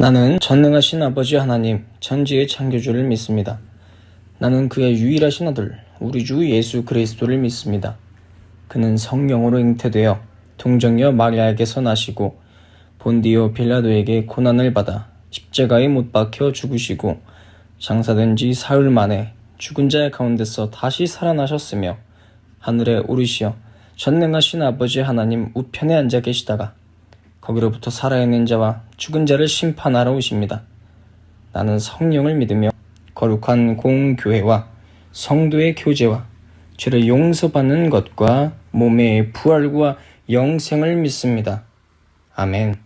나는 전능하신 아버지 하나님, 천지의 창조주를 믿습니다. 나는 그의 유일하신 아들, 우리 주 예수 그리스도를 믿습니다. 그는 성령으로 잉태되어 동정녀 마리아에게서 나시고 본디오 빌라도에게 고난을 받아 십자가에 못 박혀 죽으시고 장사된 지 사흘 만에 죽은 자의 가운데서 다시 살아나셨으며 하늘에 오르시어 전능하신 아버지 하나님 우편에 앉아 계시다가 거기로부터 살아있는 자와 죽은 자를 심판하러 오십니다. 나는 성령을 믿으며 거룩한 공교회와 성도의 교제와 죄를 용서받는 것과 몸의 부활과 영생을 믿습니다. 아멘.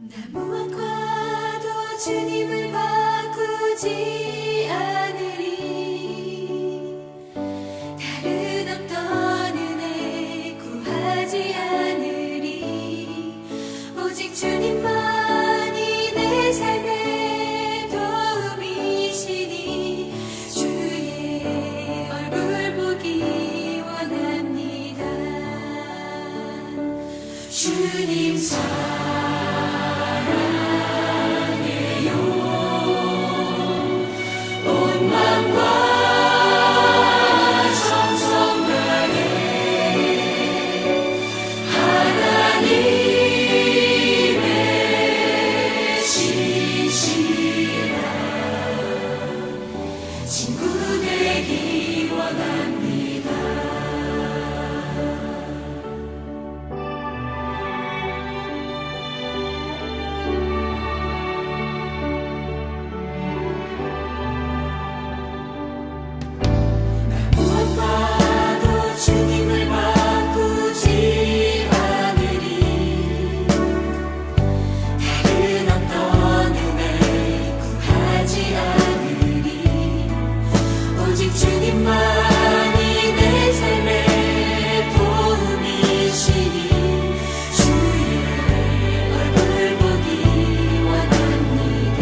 나 무엇과도 주님을 바꾸지 않으리. 다른 어떤 은혜 구하지 않으리. 오직 주님만이 내 삶의 도움이시니 주의 얼굴 보기 원합니다. 주님 친구 되기 원합니다. 무엇과도 주님을 바꾸지 않으리. 다른 어떤 은혜 구하지 않으리. 오직 주님만이 내 삶의 도움이시니 주의 얼굴 보기 원합니다.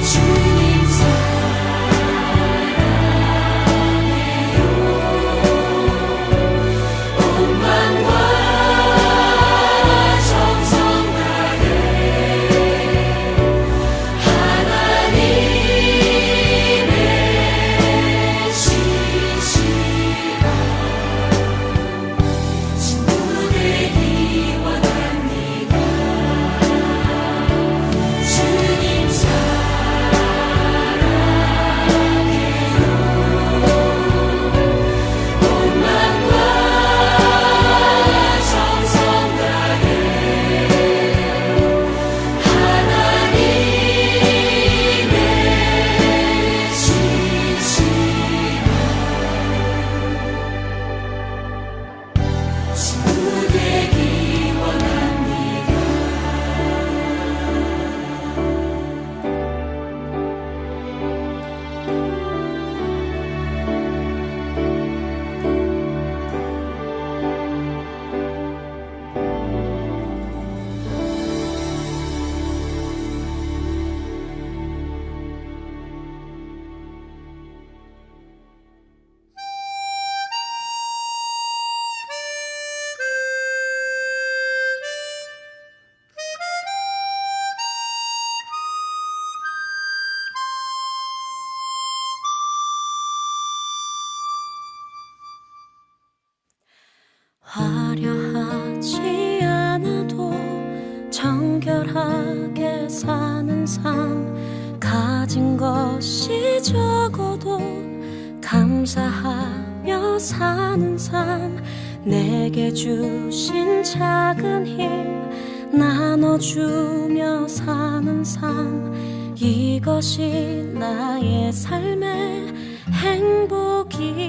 주님 사랑해요. 온 마음과 정성 다해 하나님의 신실한 친구 되기 원합니다. 주님 사랑해요. 온 마음과 정성 다해 하나님의 신실한 친구 되기 원합니다. 화려하지 않아도 정결하게 사는 삶, 가진 것이 적어도 감사하며 사는 삶, 내게 주신 작은 힘 나눠주며 사는 삶, 이것이 나의 삶의 행복이라오.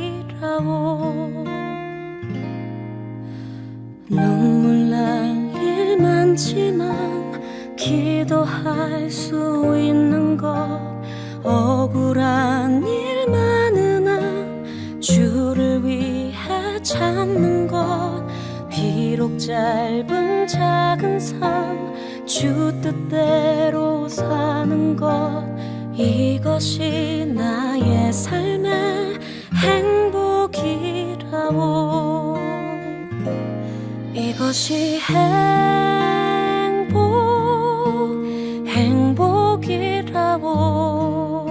눈물 날 일 많지만 기도할 수 있는 것, 억울한 일 많으나 주를 위해 참는 것, 비록 짧은 작은 삶 주 뜻대로 사는 것 이것이 나의 삶의 행복이라오. 이것이 행복이라오.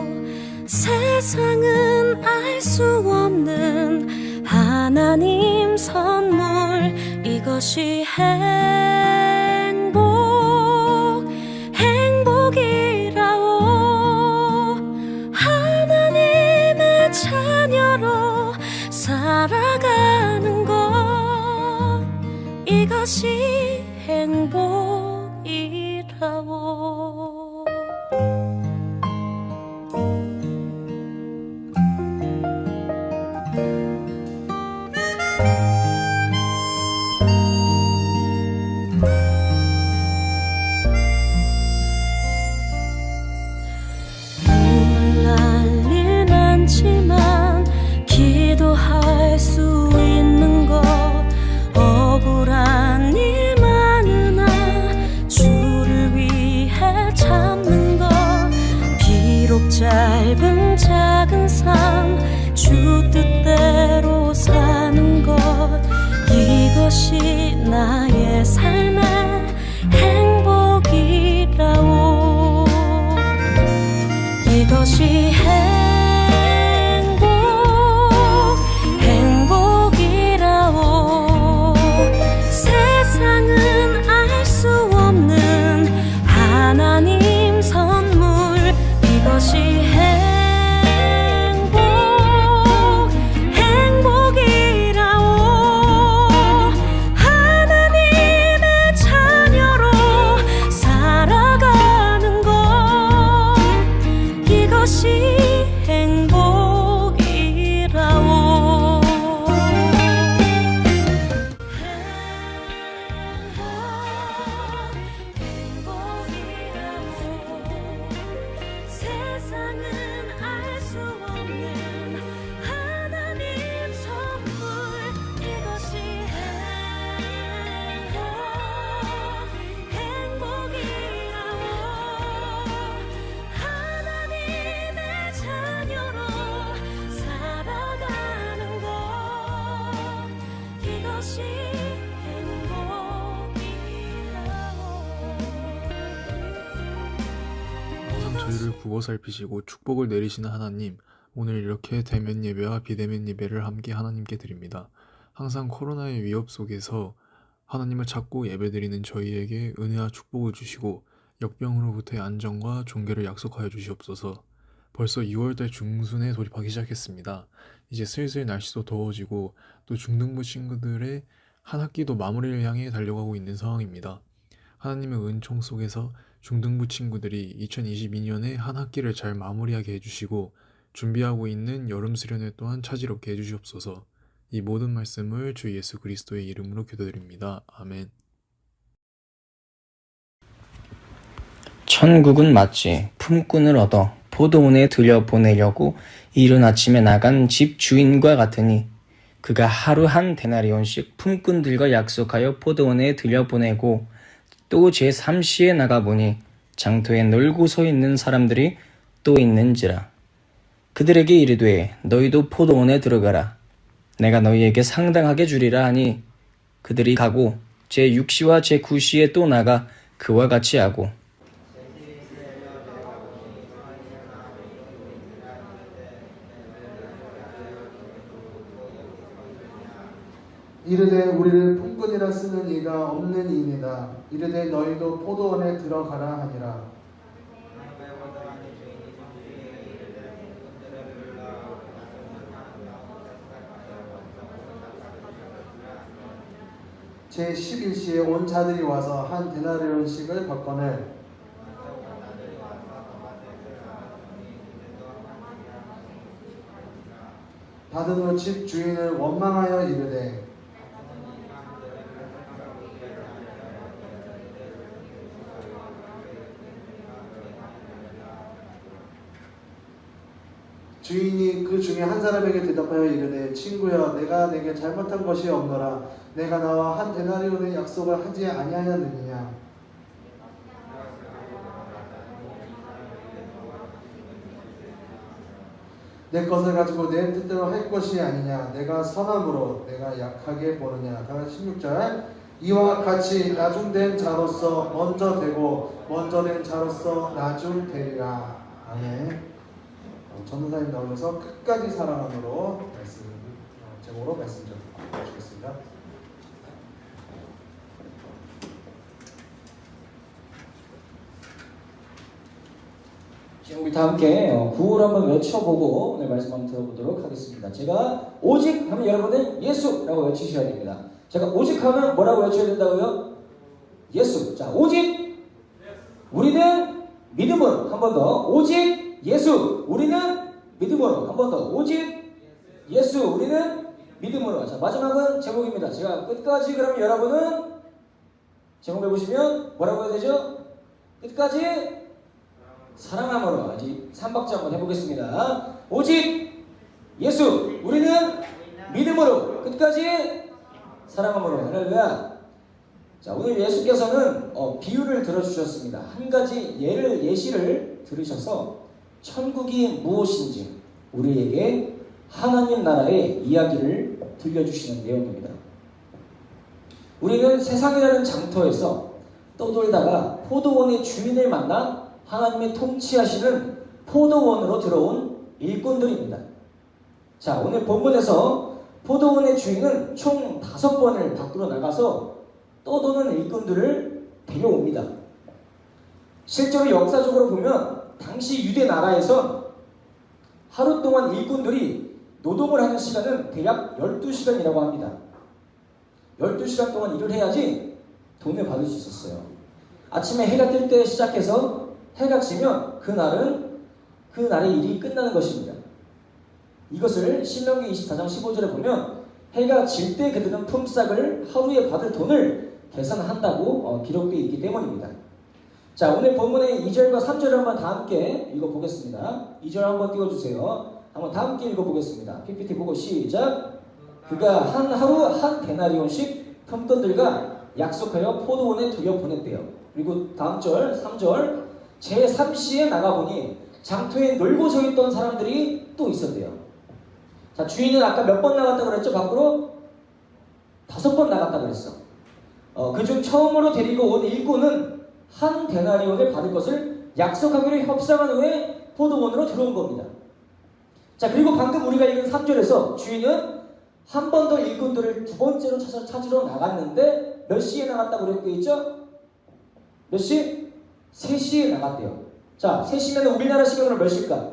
세상은 알 수 없는 하나님 선물 이것이 행복이라오. 하나님의 자녀로 살아가는 것 이것이 행복이라오. 눈물 날 일 많지만 기도할 수 있는 것 억울한 일 많으나 주를 위해 참는 것 비록 짧은 작은 삶 주 뜻대로 사는 것 이것이 나의 삶의 행복이라오. 이것이 행복이라오. 세상은 알 수 없는 하나님 선물 이것이 행복이라오. 하나님의 자녀로 살아가는 것 이것이 행복이라오. 세상은 알 수 없는 하나님 선물 이것이 행복이라오. 하나님의 자녀로 살아가는 것 이것이 항상 저희를 굽어 살피시고 축복을 내리시는 하나님, 오늘 이렇게 대면 예배와 비대면 예배를 함께 하나님께 드립니다. 항상 코로나의 위협 속에서 하나님을 찾고 예배드리는 저희에게 은혜와 축복을 주시고 역병으로부터의 안정과 종교를 약속하여 주시옵소서. 벌써 6월달 중순에 돌입하기 시작했습니다. 이제 슬슬 날씨도 더워지고 또 중등부 친구들의 한 학기도 마무리를 향해 달려가고 있는 상황입니다. 하나님의 은총 속에서 중등부 친구들이 2022년에 한 학기를 잘 마무리하게 해주시고 준비하고 있는 여름 수련회 또한 차질없게 해주시옵소서. 이 모든 말씀을 주 예수 그리스도의 이름으로 기도드립니다. 아멘. 천국은 마치 품꾼을 얻어 포도원에 들여보내려고 이른 아침에 나간 집 주인과 같으니 그가 하루 한 데나리온씩 품꾼들과 약속하여 포도원에 들여보내고 또 제3시에 나가보니 장터에 놀고 서 있는 사람들이 또 있는지라. 그들에게 이르되 너희도 포도원에 들어가라. 내가 너희에게 상당하게 주리라 하니 그들이 가고 제6시와 제9시에 또 나가 그와 같이 하고 이르되 우리를 품꾼이라 쓰는 이가 없는 이니라. 이르되 너희도 포도원에 들어가라 하니라. 제11시에 온 자들이 와서 한 데나리온씩을 받거늘 받은 후 집 주인을 원망하여 이르되 주인이 그 중에 한 사람에게 대답하여 이르되 친구여 내가 내게 잘못한 것이 없노라 내가 나와 한 데나리온의 약속을 하지 아니하였느냐 내 것을 가지고 내 뜻대로 할 것이 아니냐 내가 선함으로 내가 약하게 보느냐. 다같이 16절 이와 같이 나중된 자로서 먼저 되고 먼저 된 자로서 나중 되리라. 아멘. 전도사님 나오셔서 끝까지 사랑함으로 말씀 제목으로 말씀 좀 주시겠습니다. 지금 우리 다 함께 구호를 한번 외쳐보고 오늘 말씀 한번 들어보도록 하겠습니다. 제가 오직 하면 여러분은 예수라고 외치셔야 됩니다. 제가 오직 하면 뭐라고 외쳐야 된다고요? 예수. 자, 오직 우리는 믿음으로 한 번 더. 오직 예수. 우리는 믿음으로 한 번 더. 오직 예수. 우리는 믿음으로. 자, 마지막은 제목입니다. 제가 끝까지 그러면 여러분은 제목을 보시면 뭐라고 해야 되죠? 끝까지 사랑함으로. 아직 3박자 한번 해보겠습니다. 오직 예수. 우리는 믿음으로. 끝까지 사랑함으로. 할렐루야. 자, 오늘 예수께서는 비유를 들어주셨습니다. 한 가지 예시를 들으셔서 천국이 무엇인지 우리에게 하나님 나라의 이야기를 들려주시는 내용입니다. 우리는 세상이라는 장터에서 떠돌다가 포도원의 주인을 만나 하나님의 통치하시는 포도원으로 들어온 일꾼들입니다. 자, 오늘 본문에서 포도원의 주인은 총 5번을 밖으로 나가서 떠도는 일꾼들을 데려옵니다. 실제로 역사적으로 보면 당시 유대 나라에선 하루 동안 일꾼들이 노동을 하는 시간은 대략 12시간이라고 합니다. 12시간 동안 일을 해야지 돈을 받을 수 있었어요. 아침에 해가 뜰 때 시작해서 해가 지면 그날의 일이 끝나는 것입니다. 이것을 신명기 24장 15절에 보면 해가 질 때 그들은 품삯을 하루에 받을 돈을 계산한다고 기록되어 있기 때문입니다. 자, 오늘 본문의 2절과 3절을 한번 다 함께 읽어보겠습니다. 2절 한번 띄워주세요. 한번 다 함께 읽어보겠습니다. PPT 보고 시작. 그가 한 하루 한 데나리온씩 품꾼들과 약속하여 포도원에 들여보냈대요. 그리고 다음 절 3절 제3시에 나가보니 장터에 놀고 서 있던 사람들이 또 있었대요. 자, 주인은 아까 몇 번 나갔다고 그랬죠? 밖으로 5번 나갔다고 그랬어. 그중 처음으로 데리고 온 일꾼은 한 데나리온을 받을 것을 약속하기로 협상한 후에 포도원으로 들어온 겁니다. 자, 그리고 방금 우리가 읽은 3절에서 주인은 한 번 더 일꾼들을 두 번째로 찾으러 나갔는데 몇 시에 나갔다고 그랬고 있죠? 몇 시? 3시에 나갔대요. 자, 3시면 우리나라 시간으로 몇 시일까?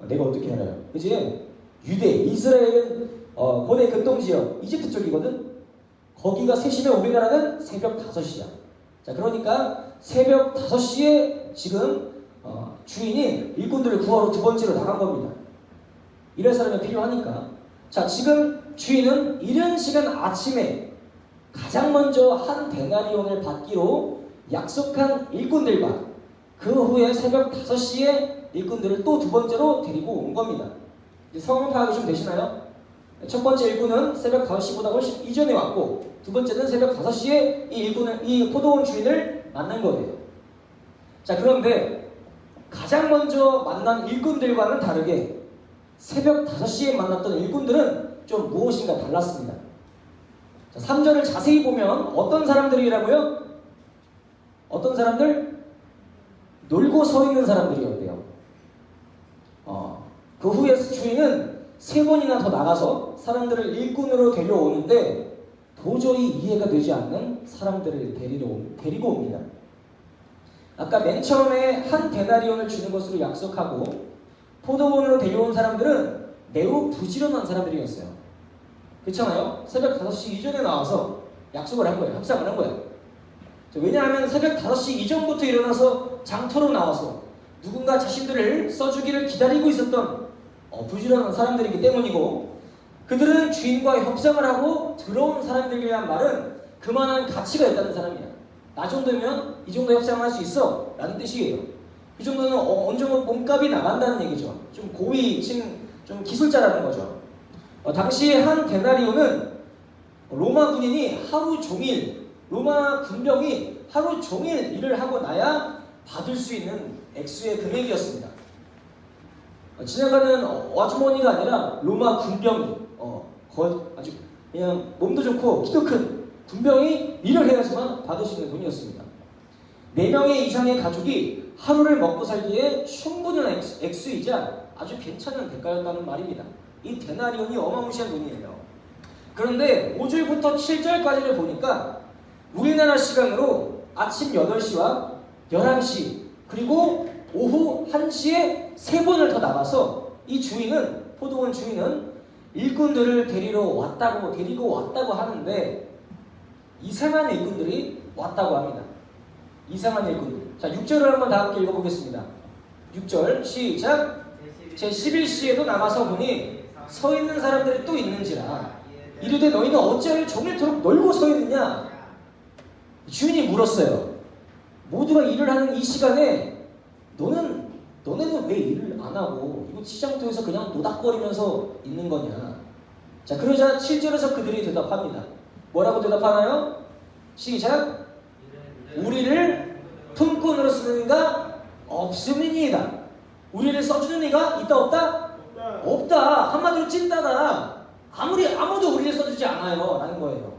내가 어떻게 알아요? 그치? 유대, 이스라엘은 고대 근동지역, 이집트 쪽이거든? 거기가 3시면 우리나라는 새벽 5시야. 자, 그러니까 새벽 5시에 지금 주인이 일꾼들을 구하러 두 번째로 나간 겁니다. 이럴 사람이 필요하니까. 자, 지금 주인은 이른 시간 아침에 가장 먼저 한 데나리온을 받기로 약속한 일꾼들과 그 후에 새벽 5시에 일꾼들을 또 두 번째로 데리고 온 겁니다. 상황 파악이 좀 되시나요? 첫 번째 일꾼은 새벽 5시보다 훨씬 이전에 왔고 두 번째는 새벽 5시에 이 포도원 주인을 만난 거예요. 자, 그런데 가장 먼저 만난 일꾼들과는 다르게 새벽 5시에 만났던 일꾼들은 좀 무엇인가 달랐습니다. 자, 3절을 자세히 보면 어떤 사람들이라고요? 어떤 사람들? 놀고 서 있는 사람들이었대요. 그 후에 주인은 3번이나 더 나가서 사람들을 일꾼으로 데려오는데 도저히 이해가 되지 않는 사람들을 데리고 옵니다. 아까 맨 처음에 한 데나리온을 주는 것으로 약속하고 포도원으로 데려온 사람들은 매우 부지런한 사람들이었어요. 그렇잖아요? 새벽 5시 이전에 나와서 약속을 한 거예요. 협상을 한 거예요. 왜냐하면 새벽 5시 이전부터 일어나서 장터로 나와서 누군가 자신들을 써주기를 기다리고 있었던 부지런한 사람들이기 때문이고 그들은 주인과 협상을 하고 들어온 사람들이란 말은 그만한 가치가 있다는 사람이야. 나 정도면 이 정도 협상을 할 수 있어 라는 뜻이에요. 그 정도는 어느 정도 몸값이 나간다는 얘기죠. 좀 고위층, 좀 기술자라는 거죠. 당시 한 데나리온은 로마 군인이 하루 종일, 로마 군병이 하루 종일 일을 하고 나야 받을 수 있는 액수의 금액이었습니다. 지나가는 아주머니가 아니라 로마 군병이 아주 그냥 몸도 좋고 키도 큰 군병이 일을 해야지만 받을 수 있는 돈이었습니다. 4명의 이상의 가족이 하루를 먹고 살기에 충분한 액수이자 아주 괜찮은 대가였다는 말입니다. 이 데나리온이 어마무시한 돈이에요. 그런데 5절부터 7절까지를 보니까 우리나라 시간으로 아침 8시와 11시 그리고 오후 1시에 3번을 더 나가서 이 주인은, 포도원 주인은 일꾼들을 데리고 왔다고 하는데 이상한 일꾼들이 왔다고 합니다. 이상한 일꾼들. 자, 6절을 한번 다 함께 읽어보겠습니다. 6절 시작. 제 11시에도 나가서 보니 서 있는 사람들이 또 있는지라 이르되 너희는 어찌하여 종일토록 놀고 서 있느냐. 주인이 물었어요. 모두가 일을 하는 이 시간에 너네는 왜 일을 안 하고 이거 시장터에서 그냥 노닥거리면서 있는 거냐. 자, 그러자 7절에서 그들이 대답합니다. 뭐라고 대답하나요? 시작. 우리를 품꾼으로 쓰는 이가 없음이니이다. 우리를 써주는 이가 있다 없다? 없다. 한마디로 찐따다. 아무도 우리를 써주지 않아요 라는 거예요.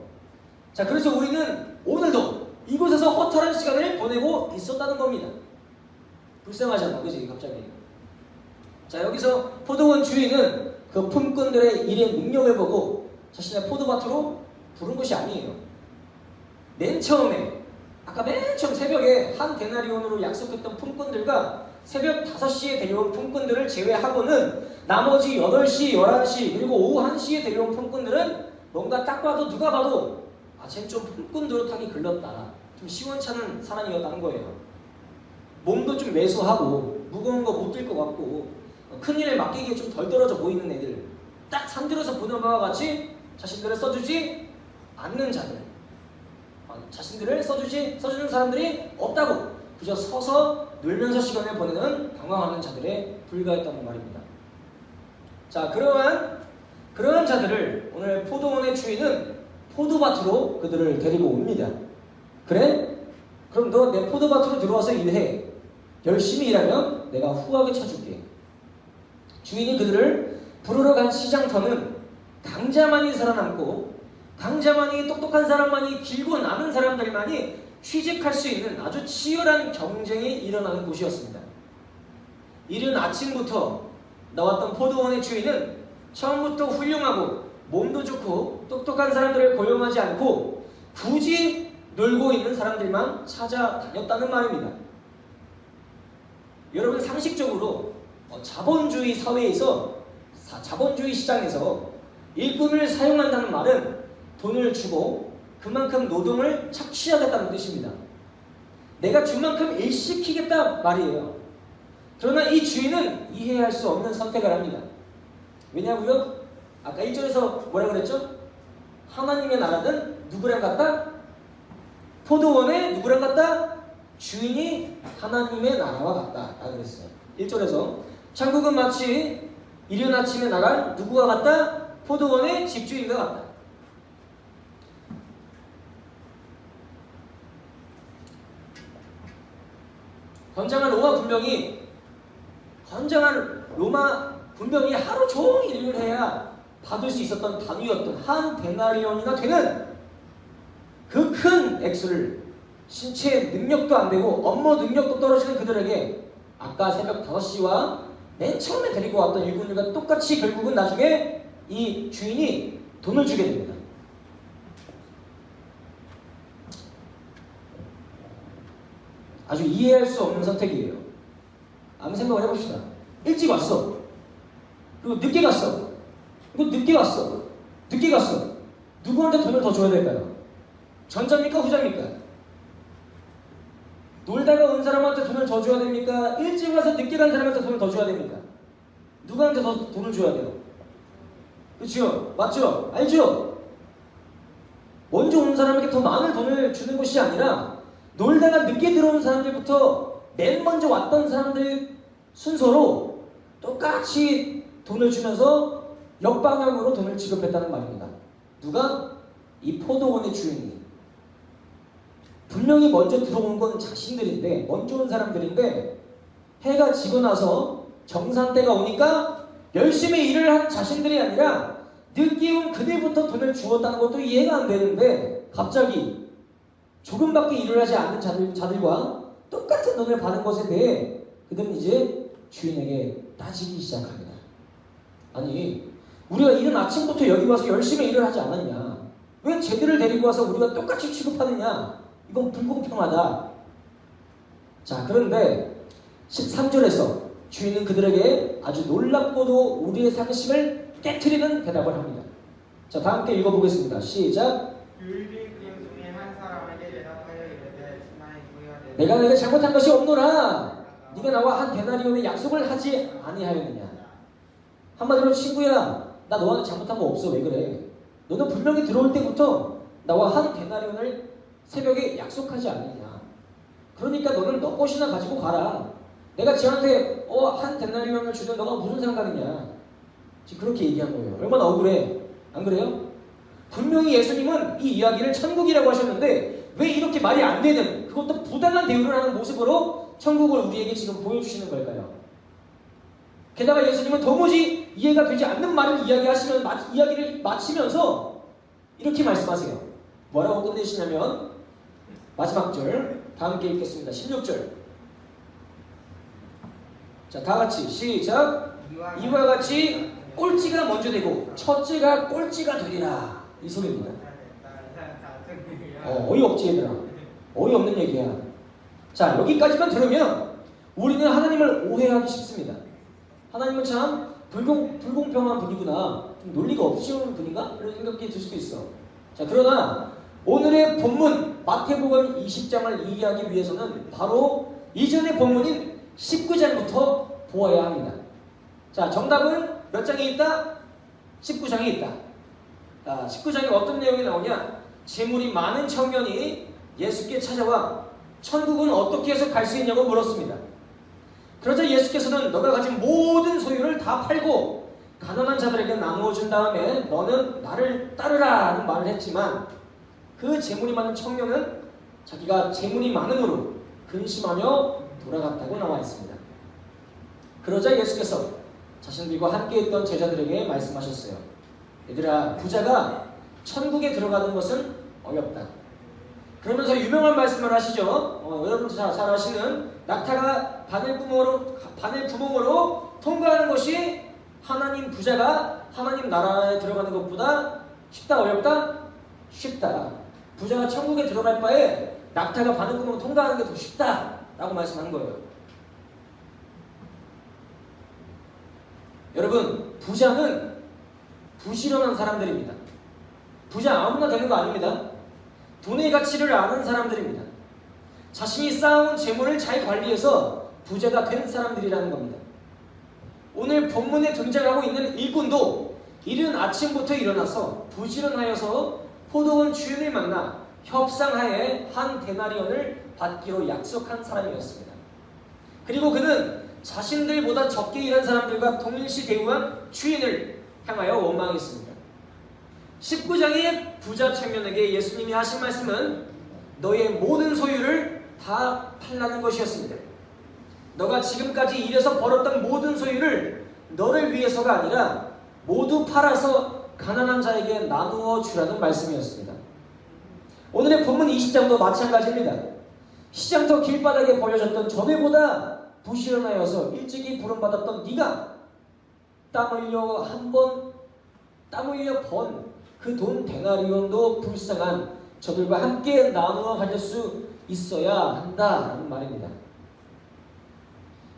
자, 그래서 우리는 오늘도 이곳에서 허탈한 시간을 보내고 있었다는 겁니다. 불쌍하잖아, 그지? 갑자기. 자, 여기서 포도원 주인은 그 품꾼들의 일의 능력을 보고 자신의 포도밭으로 부른 것이 아니에요. 맨 처음에, 아까 맨 처음 새벽에 한 데나리온으로 약속했던 품꾼들과 새벽 5시에 데려온 품꾼들을 제외하고는 나머지 8시, 11시, 그리고 오후 1시에 데려온 품꾼들은 뭔가 딱 봐도 누가 봐도 쟤는 좀 품꾼 노릇하기 글렀다. 좀 시원찮은 사람이었다는 거예요. 몸도 좀 왜소하고 무거운 거 못 들 것 같고 큰일을 맡기기에 좀 덜 떨어져 보이는 애들. 딱 산들어서 보는 바와 같이 자신들을 써주지 않는 자들. 자신들을 써주는 사람들이 없다고 그저 서서 놀면서 시간을 보내는 방황하는 자들에 불과했다는 말입니다. 자, 그러한 자들을 오늘 포도원의 주인은 포도밭으로 그들을 데리고 옵니다. 그래? 그럼 너 내 포도밭으로 들어와서 일해. 열심히 일하면 내가 후하게 쳐줄게. 주인이 그들을 부르러 간 시장터는 강자만이 살아남고 강자만이 똑똑한 사람만이 길고 나는 사람들만이 취직할 수 있는 아주 치열한 경쟁이 일어나는 곳이었습니다. 이른 아침부터 나왔던 포도원의 주인은 처음부터 훌륭하고 몸도 좋고 똑똑한 사람들을 고용하지 않고 굳이 놀고 있는 사람들만 찾아다녔다는 말입니다. 여러분, 상식적으로 자본주의 사회에서 자본주의 시장에서 일꾼을 사용한다는 말은 돈을 주고 그만큼 노동을 착취하겠다는 뜻입니다. 내가 준 만큼 일시키겠다 말이에요. 그러나 이 주인은 이해할 수 없는 선택을 합니다. 왜냐고요? 아까 1절에서 뭐라 그랬죠? 하나님의 나라는 누구랑 같다? 포도원의 누구랑 같다? 주인이 하나님의 나라와 같다 라고 그랬어요. 1절에서 천국은 마치 이른 아침에 나간 누구와 같다? 포도원의 집주인과 같다. 건장한 로마 군병이 하루 종일 일을 해야 받을 수 있었던 단위였던 한 데나리온이나 되는 그 큰 액수를 신체 능력도 안 되고 업무 능력도 떨어지는 그들에게 아까 새벽 5시와 맨 처음에 데리고 왔던 일꾼들과 똑같이 결국은 나중에 이 주인이 돈을 주게 됩니다. 아주 이해할 수 없는 선택이에요. 아무 생각을 해봅시다. 일찍 왔어. 그리고 늦게 갔어. 그리고 늦게 왔어. 늦게 갔어. 누구한테 돈을 더 줘야 될까요? 전자입니까? 후자입니까? 놀다가 온 사람한테 돈을 더 줘야 됩니까? 일찍 와서 늦게 간 사람한테 돈을 더 줘야 됩니까? 누구한테 더 돈을 줘야 돼요? 그렇죠? 맞죠? 알죠? 먼저 온 사람에게 더 많은 돈을 주는 것이 아니라 놀다가 늦게 들어온 사람들부터 맨 먼저 왔던 사람들 순서로 똑같이 돈을 주면서 역방향으로 돈을 지급했다는 말입니다. 누가? 이 포도원의 주인이. 분명히 먼저 들어온 건 자신들인데, 먼저 온 사람들인데, 해가 지고 나서 정산 때가 오니까 열심히 일을 한 자신들이 아니라 늦게 온 그들부터 돈을 주었다는 것도 이해가 안 되는데, 갑자기 조금밖에 일을 하지 않는 자들과 똑같은 돈을 받은 것에 대해 그들은 이제 주인에게 따지기 시작합니다. 아니, 우리가 이른 아침부터 여기 와서 열심히 일을 하지 않았냐? 왜 쟤들을 데리고 와서 우리가 똑같이 취급하느냐? 이건 불공평하다. 자, 그런데 13절에서 주인은 그들에게 아주 놀랍고도 우리의 상식을 깨트리는 대답을 합니다. 자, 다 함께 읽어보겠습니다. 시작. 율비꾼 중에 한 사람에게 대답하여 이르되 나의 부여가 되되 내가 내게 잘못한 것이 없노라. 네가 나와 한 데나리온의 약속을 하지 아니하였느냐. 한마디로 친구야, 나 너한테 잘못한 거 없어. 왜 그래? 너는 분명히 들어올 때부터 나와 한 데나리온을 새벽에 약속하지 않느냐. 그러니까 너는 너 것이나 가지고 가라. 내가 쟤한테 한 데나리온을 주든 너가 무슨 상관이냐. 지금 그렇게 얘기한 거예요. 얼마나 억울해. 안 그래요? 분명히 예수님은 이 이야기를 천국이라고 하셨는데 왜 이렇게 말이 안 되는, 그것도 부당한 대우를 하는 모습으로 천국을 우리에게 지금 보여주시는 걸까요? 게다가 예수님은 도무지 이해가 되지 않는 말을 이야기를 마치면서 이렇게 말씀하세요. 뭐라고 끝내시냐면 마지막 절 다 함께 읽겠습니다. 16절. 자, 다 같이 시작. 이와 같이 꼴찌가 먼저 되고 첫째가 꼴찌가 되리라. 이 소리입니다. 어이없지 얘들아. 어이없는 얘기야. 자, 여기까지만 들으면 우리는 하나님을 오해하기 쉽습니다. 하나님은 참 불공평한 분이구나, 좀 논리가 없으신 분인가? 이런 생각이 들 수도 있어. 자, 그러나 오늘의 본문 마태복음 20장을 이해하기 위해서는 바로 이전의 본문인 19장부터 보아야 합니다. 자, 정답은 몇 장에 있다? 19장에 있다. 자, 19장에 어떤 내용이 나오냐? 재물이 많은 청년이 예수께 찾아와 천국은 어떻게 해서 갈 수 있냐고 물었습니다. 그러자 예수께서는 너가 가진 모든 소유를 다 팔고 가난한 자들에게 나누어 준 다음에 너는 나를 따르라 하는 말을 했지만 그 재물이 많은 청년은 자기가 재물이 많음으로 근심하며 돌아갔다고 나와 있습니다. 그러자 예수께서 자신들과 함께 있던 제자들에게 말씀하셨어요. 얘들아, 부자가 천국에 들어가는 것은 어렵다. 그러면서 유명한 말씀을 하시죠. 여러분 잘 아시는 낙타가 바늘 구멍으로 통과하는 것이 하나님 부자가 하나님 나라에 들어가는 것보다 쉽다, 어렵다? 쉽다. 부자가 천국에 들어갈 바에 낙타가 바늘 구멍을 통과하는 게 더 쉽다라고 말씀한 거예요. 여러분, 부자는 부지런한 사람들입니다. 부자 아무나 되는 거 아닙니다. 돈의 가치를 아는 사람들입니다. 자신이 쌓아온 재물을 잘 관리해서 부자가 된 사람들이라는 겁니다. 오늘 본문에 등장하고 있는 일꾼도 이른 아침부터 일어나서 부지런하여서 포도원 주인을 만나 협상하에 한 데나리온을 받기로 약속한 사람이었습니다. 그리고 그는 자신들보다 적게 일한 사람들과 동일시 대우한 주인을 향하여 원망했습니다. 19장의 부자 청년에게 예수님이 하신 말씀은 너의 모든 소유를 다 팔라는 것이었습니다. 너가 지금까지 일해서 벌었던 모든 소유를 너를 위해서가 아니라 모두 팔아서 가난한 자에게 나누어 주라는 말씀이었습니다. 오늘의 본문 20장도 마찬가지입니다. 시장터 길바닥에 버려졌던 전에보다 부지런하여서 일찍이 부름받았던 네가 땀 흘려 번 그 돈 데나리온도 불쌍한 저들과 함께 나누어 가질 수 있어야 한다라는 말입니다.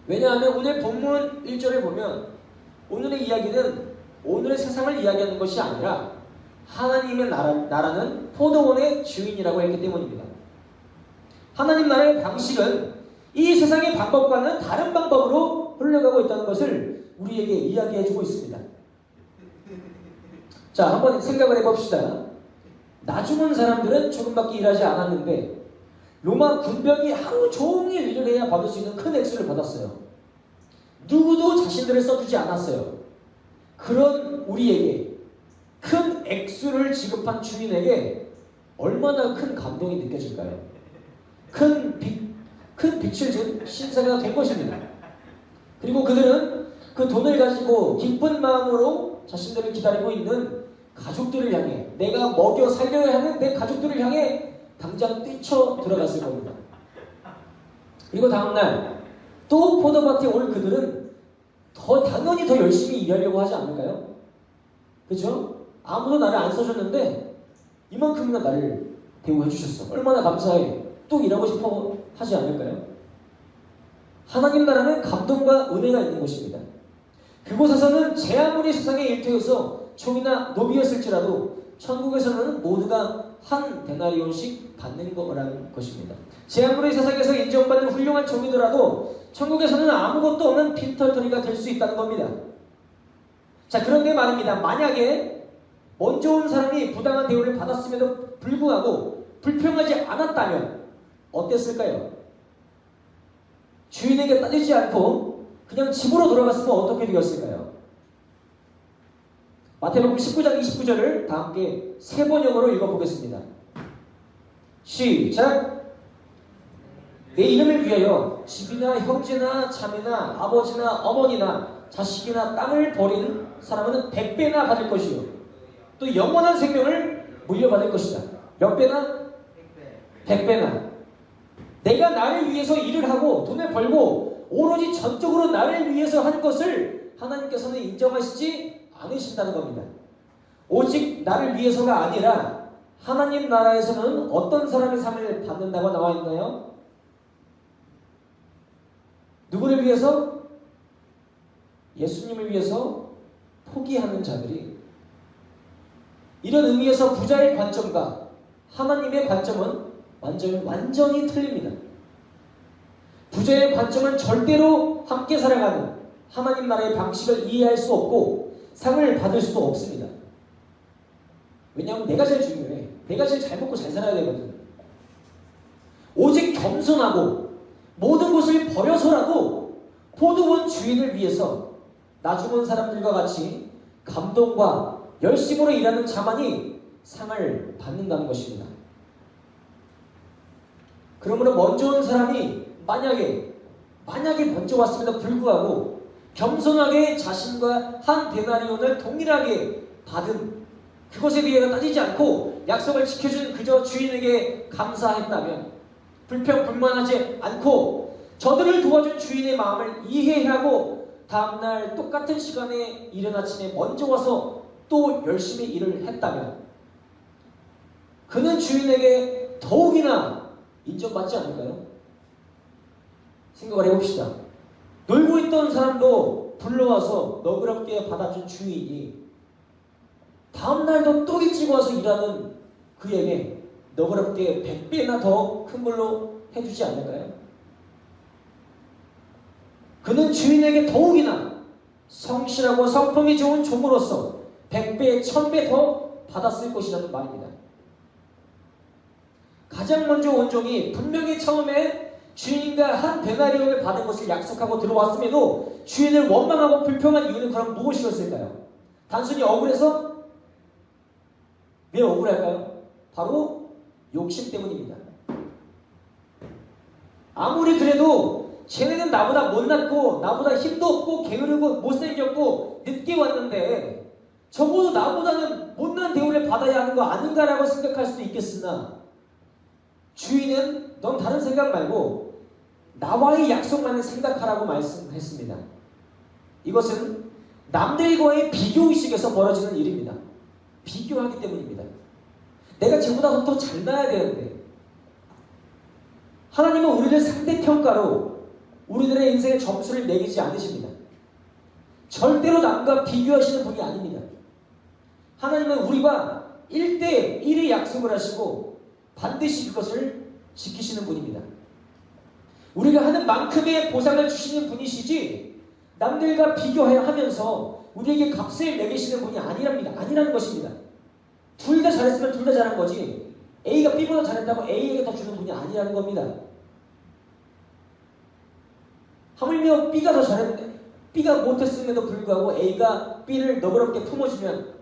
왜냐하면 오늘 본문 1절에 보면 오늘의 이야기는 오늘의 세상을 이야기하는 것이 아니라 하나님의 나라는 포도원의 주인이라고 했기 때문입니다. 하나님 나라의 방식은 이 세상의 방법과는 다른 방법으로 흘러가고 있다는 것을 우리에게 이야기해주고 있습니다. 자, 한번 생각을 해봅시다. 나 죽은 사람들은 조금밖에 일하지 않았는데 로마 군병이 하루 종일 일을 해야 받을 수 있는 큰 액수를 받았어요. 누구도 자신들을 써주지 않았어요. 그런 우리에게 큰 액수를 지급한 주인에게 얼마나 큰 감동이 느껴질까요? 큰 빛을 준 신세가 된 것입니다. 그리고 그들은 그 돈을 가지고 기쁜 마음으로 자신들을 기다리고 있는 가족들을 향해, 내가 먹여 살려야 하는 내 가족들을 향해 당장 뛰쳐 들어갔을 겁니다. 그리고 다음날 또 포도밭에 올 그들은 당연히 더 열심히 일하려고 하지 않을까요? 그렇죠? 아무도 나를 안 써줬는데 이만큼이나 나를 대우해 주셨어. 얼마나 감사해. 또 일하고 싶어 하지 않을까요? 하나님 나라는 감동과 은혜가 있는 곳입니다. 그곳에서는 제 아무리 세상의 일터에서 총이나 노비였을지라도 천국에서는 모두가 한 데나리온씩 받는 거라는 것입니다. 제 아무리 세상에서 인정받는 훌륭한 종이더라도 천국에서는 아무것도 없는 빈털터리가 될 수 있다는 겁니다. 자, 그런데 말입니다. 만약에 먼저 온 사람이 부당한 대우를 받았음에도 불구하고 불평하지 않았다면 어땠을까요? 주인에게 따지지 않고 그냥 집으로 돌아갔으면 어떻게 되었을까요? 마태복음 19장 29절을 다 함께 세 번역으로 읽어보겠습니다. 시작! 내 이름을 위하여 집이나 형제나 자매나 아버지나 어머니나 자식이나 땅을 버린 사람은 100배나 받을 것이요 또 영원한 생명을 물려받을 것이다. 몇 배나? 100배나. 내가 나를 위해서 일을 하고 돈을 벌고 오로지 전적으로 나를 위해서 하는 것을 하나님께서는 인정하시지 않으신다는 겁니다. 오직 나를 위해서가 아니라 하나님 나라에서는 어떤 사람의 삶을 받는다고 나와 있나요? 누구를 위해서? 예수님을 위해서 포기하는 자들이. 이런 의미에서 부자의 관점과 하나님의 관점은 완전히 틀립니다. 부자의 관점은 절대로 함께 살아가는 하나님 나라의 방식을 이해할 수 없고 상을 받을 수도 없습니다. 왜냐하면 내가 제일 중요해. 내가 제일 잘 먹고 잘 살아야 되거든. 오직 겸손하고 모든 것을 버려서라도 포도원 주인을 위해서 나 죽은 사람들과 같이 감동과 열심으로 일하는 자만이 상을 받는다는 것입니다. 그러므로 먼저 온 사람이 만약에 먼저 왔음에도 불구하고 겸손하게 자신과 한 데나리온을 동일하게 받은 그것에 대해 따지지 않고 약속을 지켜준 그저 주인에게 감사했다면, 불평불만하지 않고 저들을 도와준 주인의 마음을 이해하고 다음날 똑같은 시간에 이른 아침에 먼저 와서 또 열심히 일을 했다면 그는 주인에게 더욱이나 인정받지 않을까요? 생각을 해봅시다. 놀고 있던 사람도 불러와서 너그럽게 받아준 주인이 다음날도 또 일찍 와서 일하는 그에게 너그럽게 100배나 더 큰 걸로 해주지 않을까요? 그는 주인에게 더욱이나 성실하고 성품이 좋은 종으로서 100배, 1000배 더 받았을 것이라는 말입니다. 가장 먼저 온 종이 분명히 처음에 주인과 한 데나리온을 받은 것을 약속하고 들어왔음에도 주인을 원망하고 불평한 이유는 그럼 무엇이었을까요? 단순히 억울해서? 왜 억울할까요? 바로 욕심 때문입니다. 아무리 그래도 쟤네는 나보다 못났고 나보다 힘도 없고 게으르고 못생겼고 늦게 왔는데 적어도 나보다는 못난 대우를 받아야 하는 거 아닌가라고 생각할 수도 있겠으나 주인은 넌 다른 생각 말고 나와의 약속만을 생각하라고 말씀했습니다. 이것은 남들과의 비교의식에서 벌어지는 일입니다. 비교하기 때문입니다. 내가 쟤보다 더 잘나야 되는데 하나님은 우리를 상대평가로 우리들의 인생의 점수를 매기지 않으십니다. 절대로 남과 비교하시는 분이 아닙니다. 하나님은 우리가 1대1의 약속을 하시고 반드시 그것을 지키시는 분입니다. 우리가 하는 만큼의 보상을 주시는 분이시지 남들과 비교하면서 우리에게 값을 매기시는 분이 아니라는 것입니다. 둘 다 잘했으면 둘 다 잘한 거지 A가 B보다 잘했다고 A에게 더 주는 분이 아니라는 겁니다. 하물며 B가 더 잘했는데 B가 못했음에도 불구하고 A가 B를 너그럽게 품어주면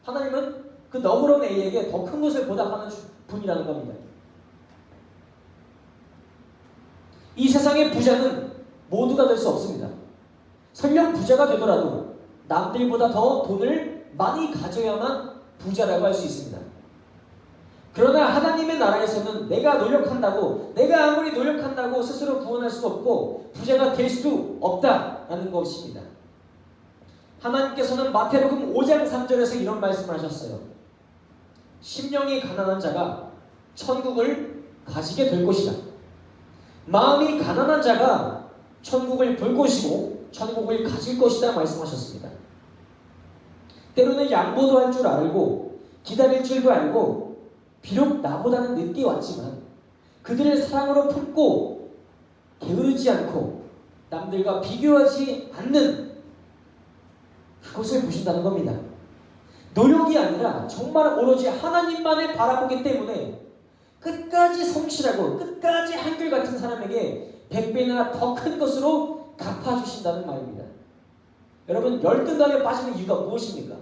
하나님은 그 너그러운 A에게 더 큰 것을 보답하는 분이라는 겁니다. 이 세상의 부자는 모두가 될 수 없습니다. 설령 부자가 되더라도 남들보다 더 돈을 많이 가져야만 부자라고 할 수 있습니다. 그러나 하나님의 나라에서는 내가 노력한다고, 내가 아무리 노력한다고 스스로 구원할 수 없고 부자가 될 수도 없다라는 것입니다. 하나님께서는 마태복음 5장 3절에서 이런 말씀을 하셨어요. 심령이 가난한 자가 천국을 가지게 될 것이다. 마음이 가난한 자가 천국을 볼 것이고 천국을 가질 것이다 말씀하셨습니다. 때로는 양보도 할 줄 알고 기다릴 줄도 알고 비록 나보다는 늦게 왔지만 그들을 사랑으로 품고 게으르지 않고 남들과 비교하지 않는 그것을 보신다는 겁니다. 노력이 아니라 정말 오로지 하나님만을 바라보기 때문에 끝까지 성실하고 끝까지 한결같은 사람에게 100배나 더 큰 것으로 갚아주신다는 말입니다. 여러분, 열등감에 빠지는 이유가 무엇입니까?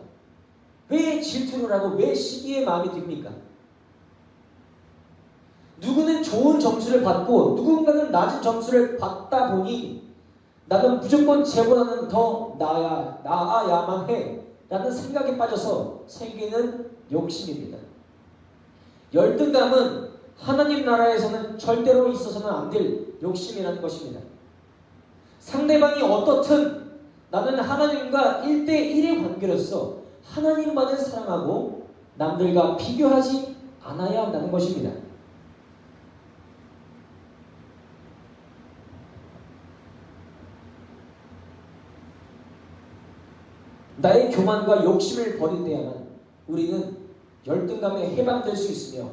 왜 질투를 하고 왜 시기에 마음이 듭니까? 누구는 좋은 점수를 받고 누군가는 낮은 점수를 받다 보니 나는 무조건 쟤보다는 더 나아야만 해 라는 생각에 빠져서 생기는 욕심입니다. 열등감은 하나님 나라에서는 절대로 있어서는 안 될 욕심이라는 것입니다. 상대방이 어떻든 나는 하나님과 1대1의 관계로서 하나님만을 사랑하고 남들과 비교하지 않아야 한다는 것입니다. 나의 교만과 욕심을 버릴 때야만 우리는 열등감에 해방될 수 있으며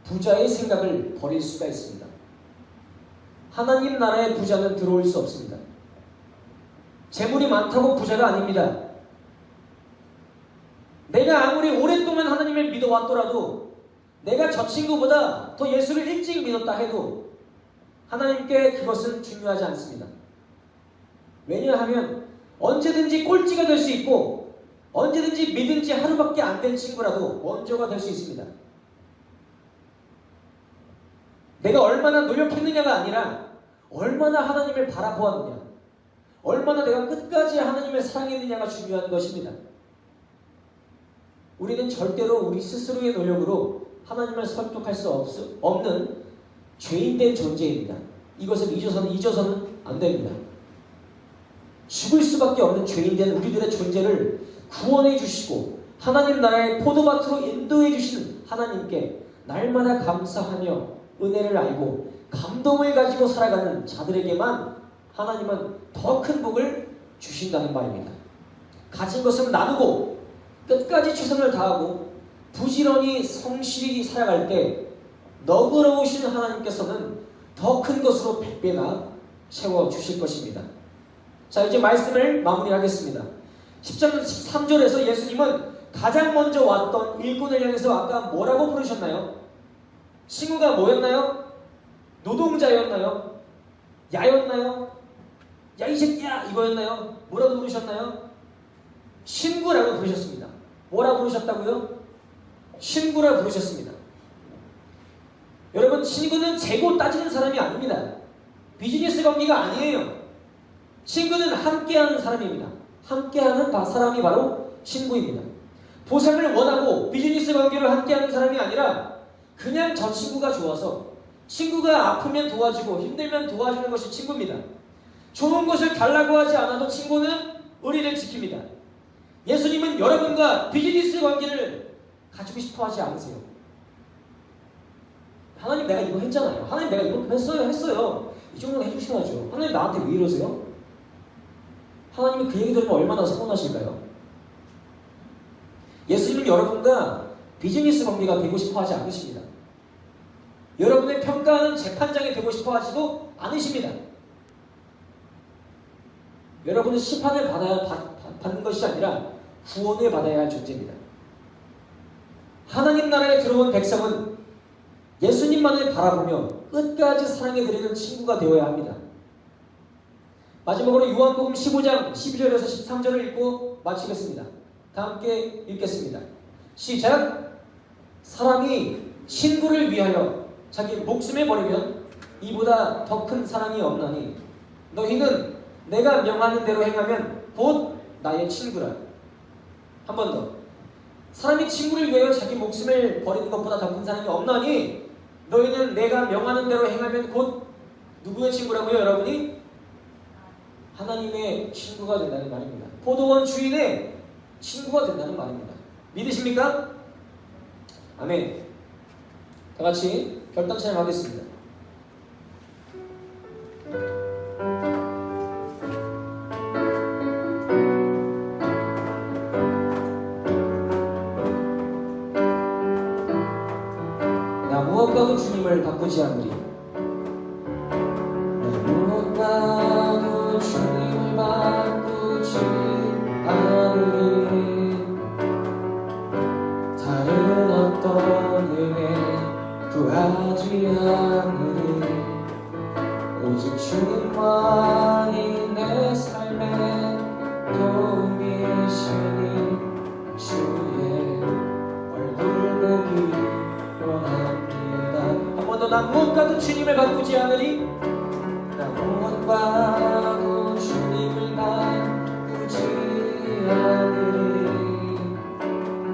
부자의 생각을 버릴 수가 있습니다. 하나님 나라의 부자는 들어올 수 없습니다. 재물이 많다고 부자가 아닙니다. 내가 아무리 오랫동안 하나님을 믿어왔더라도 내가 저 친구보다 더 예수를 일찍 믿었다 해도 하나님께 그것은 중요하지 않습니다. 왜냐하면 언제든지 꼴찌가 될 수 있고 언제든지 믿은 지 하루밖에 안 된 친구라도 먼저가 될 수 있습니다. 내가 얼마나 노력했느냐가 아니라 얼마나 하나님을 바라보았느냐, 얼마나 내가 끝까지 하나님을 사랑했느냐가 중요한 것입니다. 우리는 절대로 우리 스스로의 노력으로 하나님을 설득할 수 없는 죄인된 존재입니다. 이것을 잊어서는 안 됩니다. 죽을 수밖에 없는 죄인된 우리들의 존재를 구원해 주시고 하나님 나라의 포도밭으로 인도해 주시는 하나님께 날마다 감사하며 은혜를 알고 감동을 가지고 살아가는 자들에게만 하나님은 더 큰 복을 주신다는 말입니다. 가진 것은 나누고 끝까지 최선을 다하고 부지런히 성실히 살아갈 때 너그러우신 하나님께서는 더 큰 것으로 100배나 채워주실 것입니다. 자, 이제 말씀을 마무리하겠습니다. 10장 13절에서 예수님은 가장 먼저 왔던 일꾼을 향해서 아까 뭐라고 부르셨나요? 친구가 뭐였나요? 노동자였나요? 야였나요? 야 이 새끼야 이거였나요? 뭐라고 부르셨나요? 친구라고 부르셨습니다. 뭐라고 부르셨다고요? 친구라고 부르셨습니다. 여러분, 친구는 재고 따지는 사람이 아닙니다. 비즈니스 관계가 아니에요. 친구는 함께하는 사람입니다. 함께하는 사람이 바로 친구입니다. 보상을 원하고 비즈니스 관계를 함께하는 사람이 아니라 그냥 저 친구가 좋아서 친구가 아프면 도와주고 힘들면 도와주는 것이 친구입니다. 좋은 것을 달라고 하지 않아도 친구는 의리를 지킵니다. 예수님은 여러분과 비즈니스 관계를 가지고 싶어 하지 않으세요. 하나님 내가 이거 했잖아요. 하나님 내가 이거 했어요. 이 정도는 해주셔야죠. 하나님 나한테 왜 이러세요? 하나님은 그 얘기 들으면 얼마나 서운하실까요? 예수님은 여러분과 비즈니스 관계가 되고 싶어 하지 않으십니다. 여러분의 평가하는 재판장이 되고 싶어 하지도 않으십니다. 여러분은 심판을 받는 것이 아니라 구원을 받아야 할 존재입니다. 하나님 나라에 들어온 백성은 예수님만을 바라보며 끝까지 사랑해드리는 친구가 되어야 합니다. 마지막으로 요한복음 15장 12절에서 13절을 읽고 마치겠습니다. 다 함께 읽겠습니다. 시작! 사람이 친구를 위하여 자기 목숨을 버리면 이보다 더 큰 사랑이 없나니 너희는 내가 명하는 대로 행하면 곧 나의 친구라. 한 번 더. 사람이 친구를 위하여 자기 목숨을 버리는 것보다 더 큰 사랑이 없나니 너희는 내가 명하는 대로 행하면 곧 누구의 친구라고요, 여러분이? 하나님의 친구가 된다는 말입니다. 포도원 주인의 친구가 된다는 말입니다. 믿으십니까? 아멘. 다 같이 결단 찬양하겠습니다. 나 무엇과도 주님을 바꾸지 않으리. 나 무엇과도 주님을 바꾸지 않으리. 다른 어떤 은혜 구하지 않으리. 오직 주님만이 내 삶의 도움이시니 주의 얼굴 보기 원합니다. 한 번 더. 나 무엇과도 주님을 바꾸지 않으리. 나 무엇과도 주님을 바꾸지 않으리.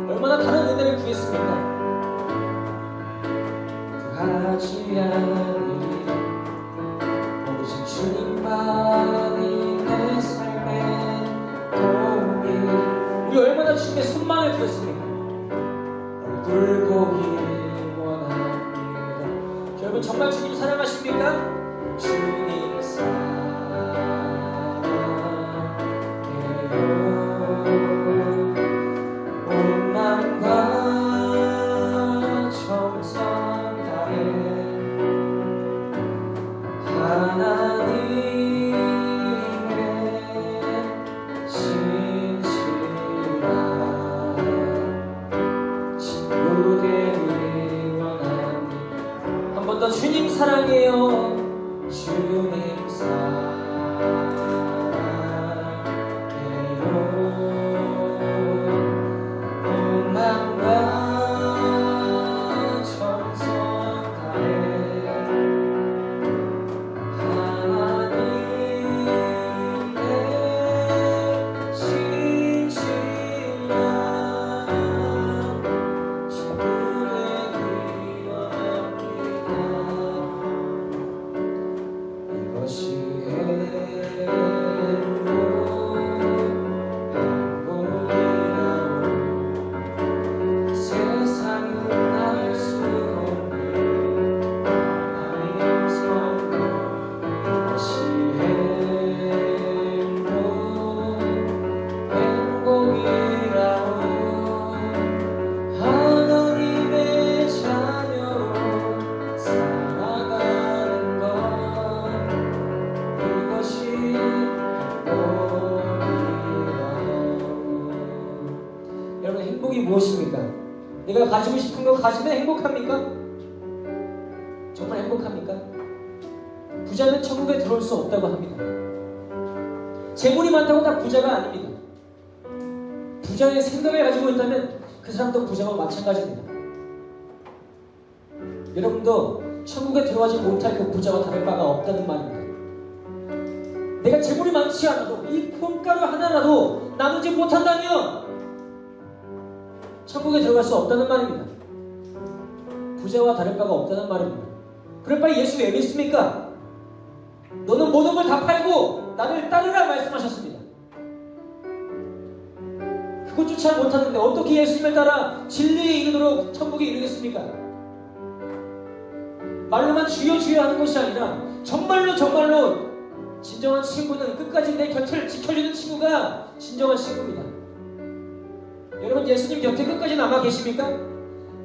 얼마나 다른 은혜를 구했습니까? 구하지 않으리. 오직 주님만이 내 삶의 도움이. 우리 얼마나 주님의 손만을 구했습니까? 얼굴 보기 원합니다. 여러분 정말 주님 사랑하십니까? 주님 사랑해요. 온 마음과 정성 다해 하나님의 신실한 친구 되기 원합니다. 한 번 더. 주님 사랑해요. 주님 사랑해요. 온 마음과 정성 다해 하나님의 신실한 친구 되기 원합니다. 이것이 행복이라고 세상은 알 수 없는 하나님 선물. 이것이 행복이라고 하나님의 자녀로 살아가는 것. 이것이 행복이라고. 여러분 행복이 무엇입니까? 내가 가지고 싶은 거 가지면 행복합니까? 정말 행복합니까? 부자는 천국에 들어올 수 없다고 합니다. 재물이 많다고 다 부자가 아닙니다. 부자의 생각을 가지고 있다면 그 사람도 부자와 마찬가지입니다. 여러분도 천국에 들어가지 못할 그 부자와 다를 바가 없다는 말입니다. 내가 재물이 많지 않아도 이 폼가루 하나라도 나누지 못한다면 천국에 들어갈 수 없다는 말입니다. 부자와 다를 바가 없다는 말입니다. 그럴 바에 예수 왜 믿습니까? 너는 모든 걸 다 팔고 나를 따르라 말씀하셨습니다. 그것조차 못하는데 어떻게 예수님을 따라 진리에 이르도록 천국에 이르겠습니까? 말로만 주여 주여 하는 것이 아니라 정말로 진정한 친구는 끝까지 내 곁을 지켜주는 친구가 진정한 친구입니다. 여러분 예수님 곁에 끝까지 남아 계십니까?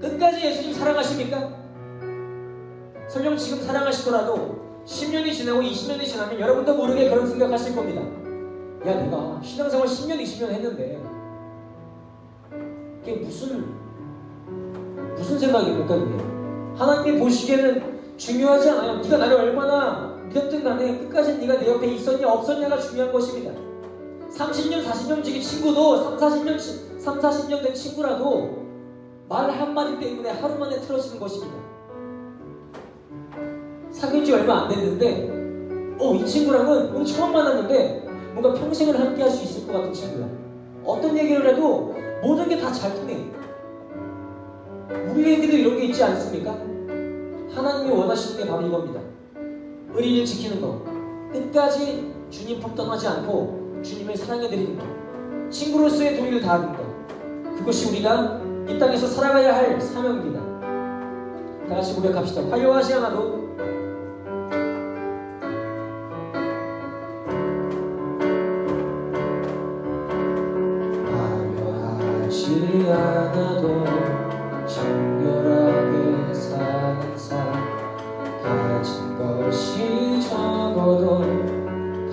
끝까지 예수님 사랑하십니까? 설령 지금 사랑하시더라도 10년이 지나고 20년이 지나면 여러분도 모르게 그런 생각하실 겁니다. 야 내가 신앙생활 10년 20년 했는데 그게 무슨 생각입니까 그게? 하나님이 보시기에는 중요하지 않아요. 네가 나를 얼마나 믿었든 간에 끝까지 네가 내 옆에 있었냐 없었냐가 중요한 것입니다. 30년 40년 지기 친구도 3, 40년 된 친구라도 말 한마디 때문에 하루 만에 틀어지는 것입니다. 사귄 지 얼마 안 됐는데 이 친구랑은 오늘 처음 만났는데 뭔가 평생을 함께 할 수 있을 것 같은 친구야. 어떤 얘기를 해도 모든 게 다 잘 통해. 우리에게도 이런 게 있지 않습니까? 하나님이 원하시는 게 바로 이겁니다. 의리를 지키는 것, 끝까지 주님 품 떠나지 않고 주님을 사랑해드리는 것, 친구로서의 도리를 다하는 것, 그것이 우리가 이 땅에서 살아가야 할 사명입니다. 다 같이 고백합시다. 화려하지 않아도 화려하지 않아도 정결하게 사는 삶, 가진 것이 적어도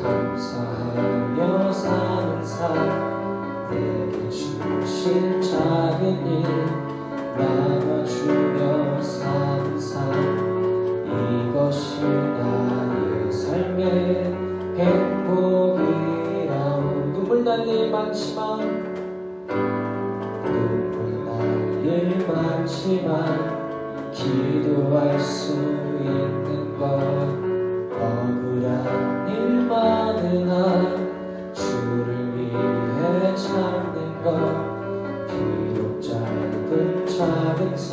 감사하며 사는 삶, 내게 주신 작은 일 나눠주며 사는 삶, 이것이 나의 삶의 행복이라오. 눈물 날 일 많지만 많지만 기도할 수 있는 것, 억울한 일 많으나 주를 위해 참는 것, 비록 짧은 작은 삶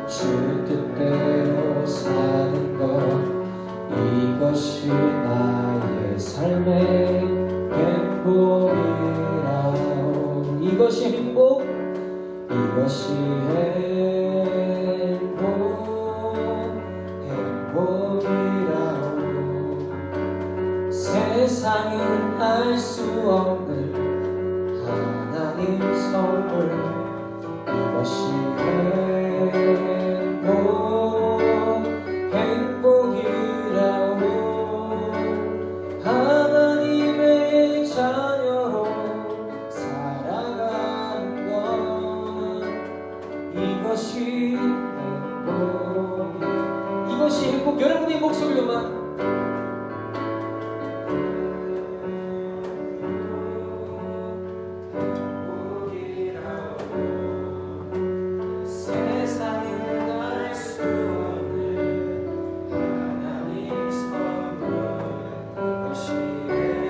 주 뜻대로 사는 것, 이것이 나의 삶의 행복이라오. 이것이 행복, 이것이 행복이라오. 세상은 알 수 없는 하나님 선물, 이것이 행복이라오. 하나님의 자녀로 살아가는 것, 이것이 행복. 이것이 행복. 여러분의 목소리로만 세상은 알 수 없는 하나님 선물, 이것이 행복이라고.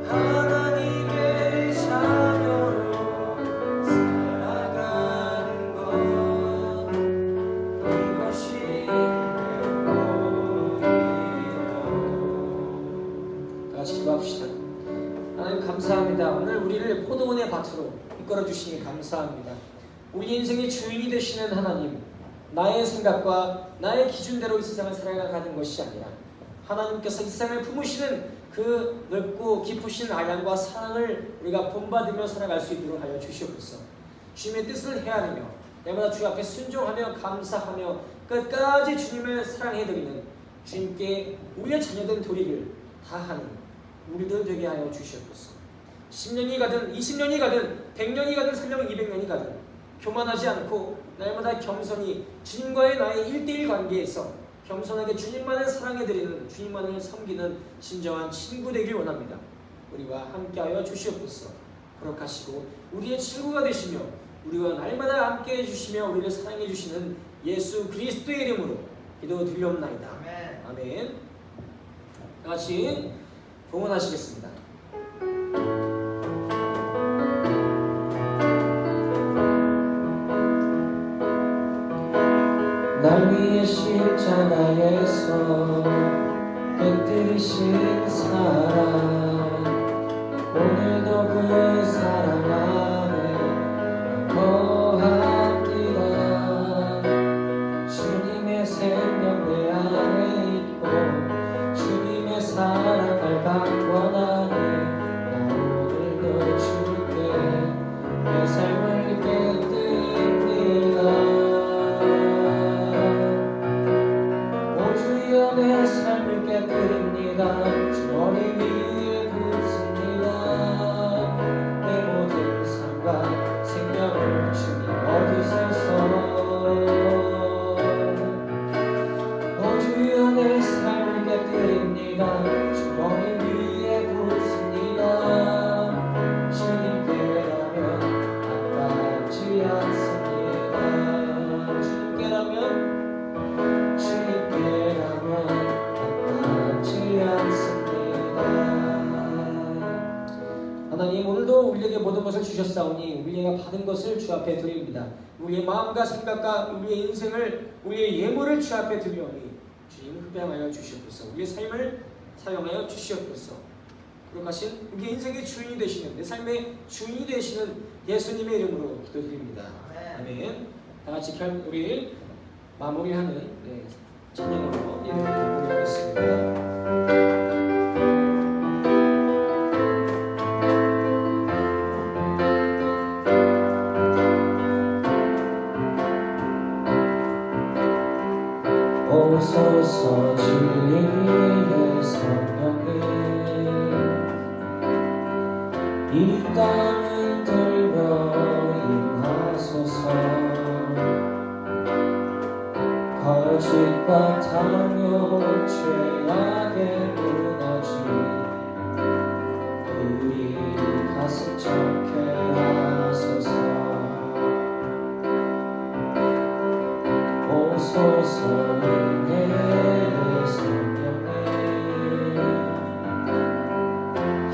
하나님의 자녀로 살아가는 것, 이것이 행복이라고. 같이 기도합시다. 하나님 감사합니다. 오늘 우리를 포도원의 밭으로 이끌어 주시니 감사합니다. 우리 인생의 주인이 되시는 하나님, 나의 생각과 나의 기준대로 이 세상을 살아가는 것이 아니라 하나님께서 이 세상을 품으시는 그 넓고 깊으신 아량과 사랑을 우리가 본받으며 살아갈 수 있도록 하여 주시옵소서. 주님의 뜻을 헤아리며 날마다 주 앞에 순종하며 감사하며 끝까지 주님을 사랑해드리는 주님께 우리의 자녀된 도리를 다하는 우리들 되게 하여 주시옵소서. 10년이 가든 20년이 가든 100년이 가든 300년 200년이 가든 교만하지 않고 날마다 겸손히 주님과의 나의 1:1 관계에서 겸손하게 주님만을 사랑해드리는, 주님만을 섬기는 진정한 친구 되길 원합니다. 우리와 함께하여 주시옵소서. 거룩하시고 우리의 친구가 되시며 우리와 날마다 함께해 주시며 우리를 사랑해 주시는 예수 그리스도의 이름으로 기도드리옵나이다. 아멘. 다 같이 봉헌하시겠습니다. 날 위해 십자가에서 곁들이신 사랑, 오늘도 그 사랑 안에 거합니다. 주님의 생명 내 안에 있고 주님의 사랑을 강권하니 나 오늘도 주께 내 삶을 깨뜨립니다. 내 삶을 깨뜨립니다. 주 머리 위에 붓습니다. 하나님 오늘도 우리에게 모든 것을 주셨사오니 우리가 받은 것을 주 앞에 드립니다. 우리의 마음과 생각과 우리의 인생을 우리의 예물을 주 앞에 드리오니 주님 흡양하여 주시옵소서. 우리의 삶을 사용하여 주시옵소서. 그러하신 우리의 인생의 주인이 되시는 내 삶의 주인이 되시는 예수님의 이름으로 기도드립니다. 아멘. 다 같이 우리 마무리하는 찬양으로 예배를 마무리하겠습니다. 오소서 진리의 성령님 이 땅을 들며 임하소서. 거짓과 탐욕 죄악에 무너진 우리 가슴 척해 하소서. 오소서 은혜의 성령님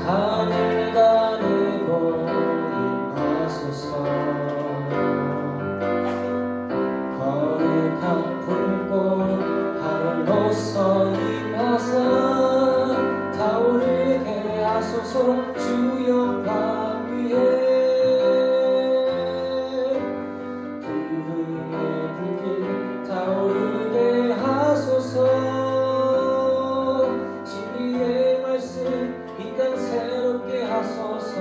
하늘 가르고 임하소서. 거룩한 불꽃 하늘로서 임하사 타오르게 하소서. 주 영광 위에 타오르게 하소서. 진리의 말씀 이 땅 새롭게 하소서.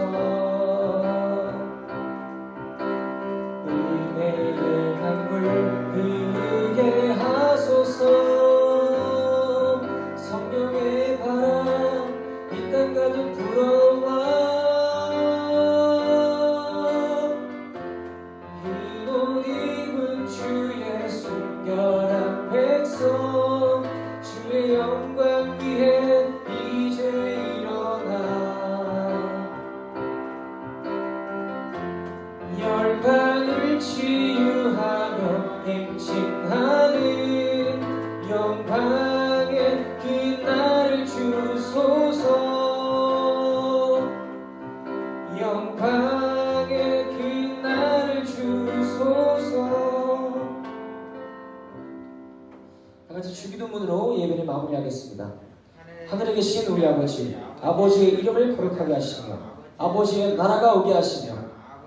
은혜의 강물 흐르게 하소서. 성령의 바람 이 땅 가득 불어와 흰옷 입은 주의 순결한 백성 주의 영광 위에 이제 일어나 열방을 치유하며 행진하는 영광의 그날을 주소서. 영광의 그날을 주소서. 다같이 주기도문으로 예배를 마무리하겠습니다. 하늘에 계신 우리 아버지, 아버지의 이름을 거룩하게 하시며 아버지의 나라가 오게 하시며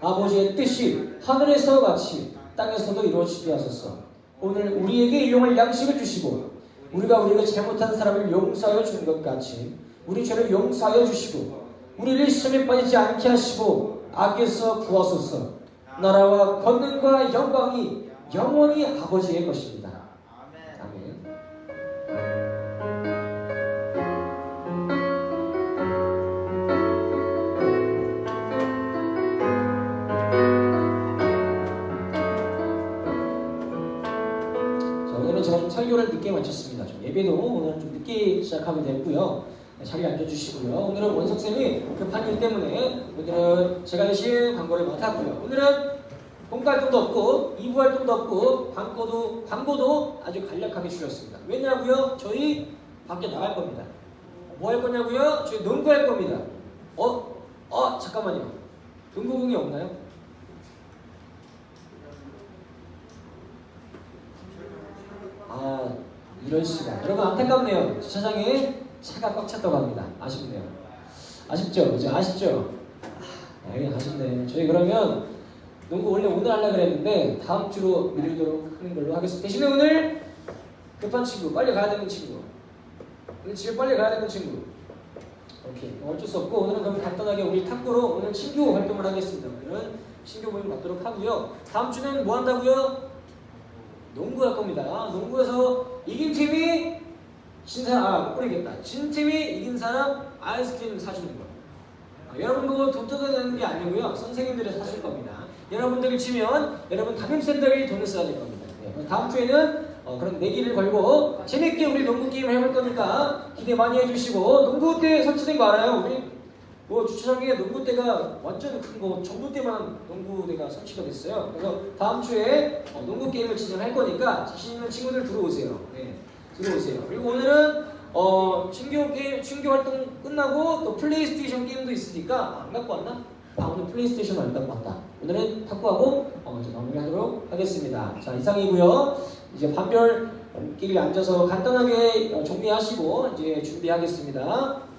아버지의 뜻이 하늘에서 같이 땅에서도 이루어지게 하소서. 오늘 우리에게 일용할 양식을 주시고 우리가 잘못한 사람을 용서하여 주는 것 같이 우리 죄를 용서하여 주시고 우리를 시험에 빠지지 않게 하시고 악에서 구하소서. 나라와 권능과 영광이 영원히 아버지의 것입니다. 아멘. 자, 오늘은 제가 좀 설교를 늦게 마쳤습니다. 좀 예배도 오늘은 좀 늦게 시작하게 됐고요. 자리에 앉아주시고요. 오늘은 원석쌤이 급한 일 때문에 오늘은 제가 대신 광고를 맡았고요. 오늘은 공과 활동도 없고 2부 활동도 없고 광고도 아주 간략하게 줄였습니다. 왜냐고요? 저희 밖에 나갈 겁니다. 뭐 할 거냐고요? 저희 농구할 겁니다. 잠깐만요. 농구공이 없나요? 이런 시간. 여러분 안타깝네요. 주차장에 차가 꽉 찼다고 합니다. 아쉽네요. 아쉽죠? 그죠? 아쉽죠? 아쉽네. 저희 그러면 농구 원래 오늘 하려고 그랬는데 다음 주로 미루도록 하는 걸로 하겠습니다. 대신에 오늘 급한 친구, 빨리 가야 되는 친구, 오늘 집에 빨리 가야 되는 친구, 오케이. 어쩔 수 없고 오늘은 그럼 간단하게 우리 탁구로 오늘 친구 활동을 하겠습니다. 오늘은 친구 모임 갖도록 하고요. 다음 주는 뭐 한다고요? 농구 할 겁니다. 농구에서 이긴 팀이 진 사람, 모르겠다. 진 팀이 이긴 사람 아이스크림 사주는 거. 여러분 그거 돈 뜯어야 되는 게 아니고요. 선생님들이 사줄 겁니다. 여러분들이 치면 여러분 담임쌤들이 돈을 써야 될 겁니다. 다음 주에는 그런 내기를 걸고 재밌게 우리 농구 게임을 해볼 거니까 기대 많이 해주시고, 농구대 설치된 거 알아요? 우리 뭐 주차장에 농구대가 완전 큰 거 전봇대만 농구대가 설치가 됐어요. 그래서 다음 주에 농구 게임을 진행할 거니까 자신 있는 친구들 들어오세요. 네, 들어오세요. 그리고 오늘은 친교 활동 끝나고 또 플레이스테이션 게임도 있으니까 안 갖고 왔나? 오늘 플레이스테이션 안 갖고 왔다. 오늘은 탁구하고 이제 마무리하도록 하겠습니다. 자, 이상이고요. 이제 판별끼리 앉아서 간단하게 정리하시고 이제 준비하겠습니다.